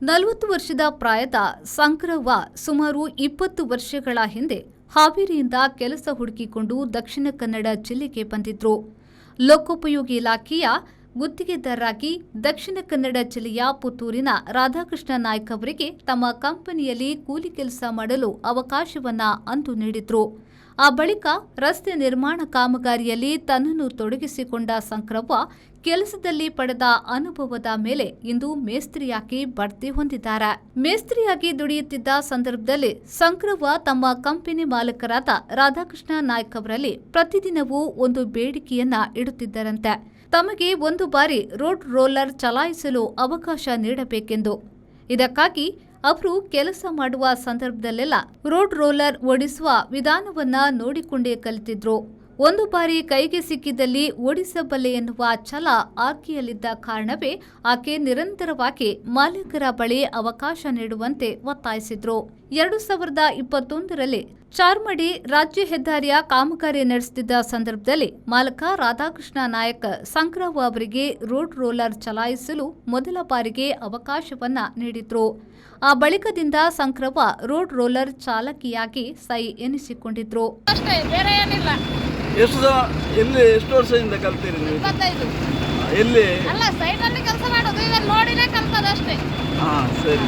40 ವರ್ಷದ ಪ್ರಾಯದ ಸಂಕ್ರವ್ವ ಸುಮಾರು 20 ವರ್ಷಗಳ ಹಿಂದೆ ಹಾವೇರಿಯಿಂದ ಕೆಲಸ ಹುಡುಕಿಕೊಂಡು ದಕ್ಷಿಣ ಕನ್ನಡ ಜಿಲ್ಲೆಗೆ ಬಂದಿದ್ರು. ಲೋಕೋಪಯೋಗಿ ಇಲಾಖೆಯ ಗುತ್ತಿಗೆದಾರರಾಗಿ ದಕ್ಷಿಣ ಕನ್ನಡ ಜಿಲ್ಲೆಯ ಪುತ್ತೂರಿನ ರಾಧಾಕೃಷ್ಣ ನಾಯ್ಕ ಅವರಿಗೆ ತಮ್ಮ ಕಂಪನಿಯಲ್ಲಿ ಕೂಲಿ ಕೆಲಸ ಮಾಡಲು ಅವಕಾಶವನ್ನ ಅಂದು ನೀಡಿದ್ರು. ಆ ಬಳಿಕ ರಸ್ತೆ ನಿರ್ಮಾಣ ಕಾಮಗಾರಿಯಲ್ಲಿ ತನ್ನನ್ನು ತೊಡಗಿಸಿಕೊಂಡ ಸಂಕ್ರವ್ವ ಕೆಲಸದಲ್ಲಿ ಪಡೆದ ಅನುಭವದ ಮೇಲೆ ಇಂದು ಮೇಸ್ತ್ರಿಯಾಗಿ ಬಡ್ತಿ ಹೊಂದಿದ್ದಾರೆ. ಮೇಸ್ತ್ರಿಯಾಗಿ ದುಡಿಯುತ್ತಿದ್ದ ಸಂದರ್ಭದಲ್ಲಿ ಸಂಕ್ರವ್ವ ತಮ್ಮ ಕಂಪನಿ ಮಾಲಕರಾದ ರಾಧಾಕೃಷ್ಣ ನಾಯ್ಕ ಅವರಲ್ಲಿ ಪ್ರತಿದಿನವೂ ಒಂದು ಬೇಡಿಕೆಯನ್ನ ಇಡುತ್ತಿದ್ದರಂತೆ. ತಮಗೆ ಒಂದು ಬಾರಿ ರೋಡ್ ರೋಲರ್ ಚಲಾಯಿಸಲು ಅವಕಾಶ ನೀಡಬೇಕೆಂದು. ಇದಕ್ಕಾಗಿ ಅವರು ಕೆಲಸ ಮಾಡುವ ಸಂದರ್ಭದಲ್ಲೆಲ್ಲ ರೋಡ್ ರೋಲರ್ ಓಡಿಸುವ ವಿಧಾನವನ್ನ ನೋಡಿಕೊಂಡೇ ಕಲಿತಿದ್ರು. ಒಂದು ಬಾರಿ ಕೈಗೆ ಸಿಕ್ಕಿದಲ್ಲಿ ಓಡಿಸಬಲ್ಲೆ ಎನ್ನುವ ಛಲ ಆಕೆಯಲ್ಲಿದ್ದ ಕಾರಣವೇ ಆಕೆ ನಿರಂತರವಾಗಿ ಮಾಲೀಕರ ಬಳಿ ಅವಕಾಶ ನೀಡುವಂತೆ ಒತ್ತಾಯಿಸಿದ್ರು. 2021ರಲ್ಲಿ ಚಾರ್ಮಡಿ ರಾಜ್ಯ ಹೆದ್ದಾರಿಯ ಕಾಮಗಾರಿ ನಡೆಸುತ್ತಿದ್ದ ಸಂದರ್ಭದಲ್ಲಿ ಮಾಲಕ ರಾಧಾಕೃಷ್ಣ ನಾಯಕ್ ಸಂಕ್ರವ್ವ ಅವರಿಗೆ ರೋಡ್ ರೋಲರ್ ಚಲಾಯಿಸಲು ಮೊದಲ ಬಾರಿಗೆ ಅವಕಾಶವನ್ನ ನೀಡಿದ್ರು. ಆ ಬಳಿಕದಿಂದ ಸಂಕ್ರವ್ವ ರೋಡ್ ರೋಲರ್ ಚಾಲಕಿಯಾಗಿ ಸೈ ಎನಿಸಿಕೊಂಡಿದ್ರು. ಎಷ್ಟು ವರ್ಷದಿಂದ ಕಲ್ತೀರಿ ನೀವು? 25. ಎಲ್ಲಿ? ಅಲ್ಲ, ಸೈಟ್ ಅಲ್ಲಿ ಕೆಲಸ ಮಾಡೋದು, ಇವೆಲ್ಲ ನೋಡಿನೇ ಕಲ್ತದ ಅಷ್ಟೇ. ಸರಿ.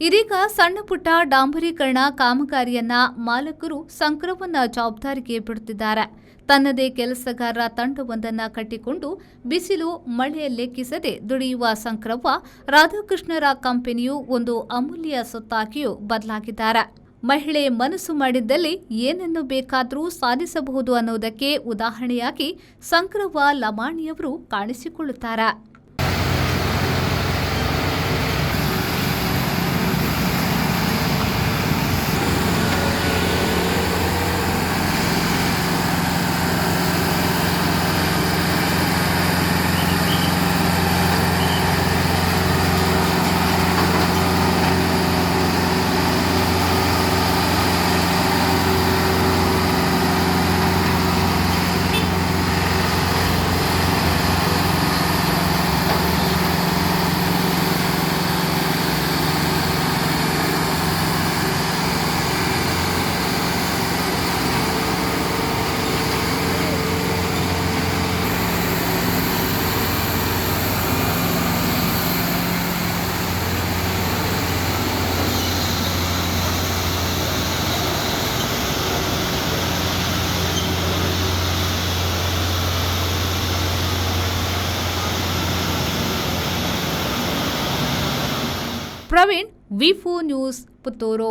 ಇದೀಗ ಸಣ್ಣ ಪುಟ್ಟ ಡಾಂಬರೀಕರಣ ಕಾಮಗಾರಿಯನ್ನ ಮಾಲಕರು ಸಂಕ್ರವ್ವನ ಜವಾಬ್ದಾರಿಗೆ ಬಿಡುತ್ತಿದ್ದಾರೆ. ತನ್ನದೇ ಕೆಲಸಗಾರರ ತಂಡವೊಂದನ್ನ ಕಟ್ಟಿಕೊಂಡು ಬಿಸಿಲು ಮಳೆ ಲೆಕ್ಕಿಸದೆ ದುಡಿಯುವ ಸಂಕ್ರವ್ವ ರಾಧಾಕೃಷ್ಣರ ಕಂಪನಿಯು ಒಂದು ಅಮೂಲ್ಯ ಸೊತ್ತಾಗಿಯೂ ಬದಲಾಗಿದ್ದಾರೆ. ಮಹಿಳೆ ಮನಸ್ಸು ಮಾಡಿದ್ದಲ್ಲಿ ಏನನ್ನು ಬೇಕಾದರೂ ಸಾಧಿಸಬಹುದು ಅನ್ನೋದಕ್ಕೆ ಉದಾಹರಣೆಯಾಗಿ ಸಂಕ್ರವ್ವ ಲಮಾಣಿಯವರು ಕಾಣಿಸಿಕೊಳ್ಳುತ್ತಾರೆ. ಪ್ರವೀಣ್, ವಿ4 ನ್ಯೂಸ್, ಪುತ್ತೂರು.